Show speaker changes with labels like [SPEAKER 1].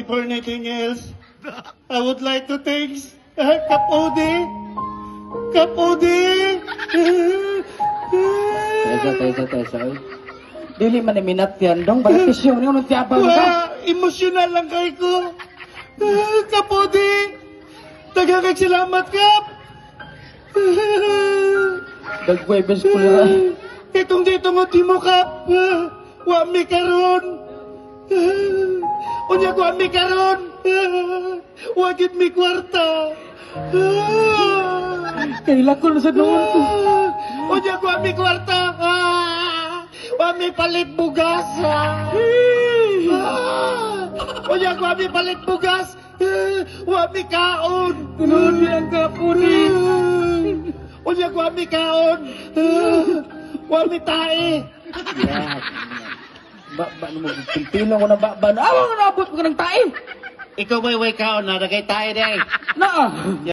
[SPEAKER 1] before anything else, I would like to thank Kapode. Kapode!
[SPEAKER 2] Tesa. Dili man ni minat yan dong. Balatisyon niyo nung tiyabaw ka.
[SPEAKER 1] Wah, emosyonal lang kay ko. Kapode! Tagakag salamat, Kap!
[SPEAKER 2] Dagwebes ko lang.
[SPEAKER 1] Itong dito mo, Timo, Kap! Wa mi karon! Unya ko mi karon! Wagit mi kwarta!
[SPEAKER 2] Kaila ko na sa doon ko.
[SPEAKER 1] Unya ko mi kwarta! Wa mi palit bugas! Unya ko mi palit bugas! Wa mi kaon!
[SPEAKER 2] Tunood nilang kapuri.
[SPEAKER 1] Unya ko mi kaon! Wa mi tae!
[SPEAKER 2] Yan. Ba mo pintino ko na ba. Awa ko na abot ko ng tae.
[SPEAKER 1] Ikaw way kaon na, nagay tae day!
[SPEAKER 2] Naa.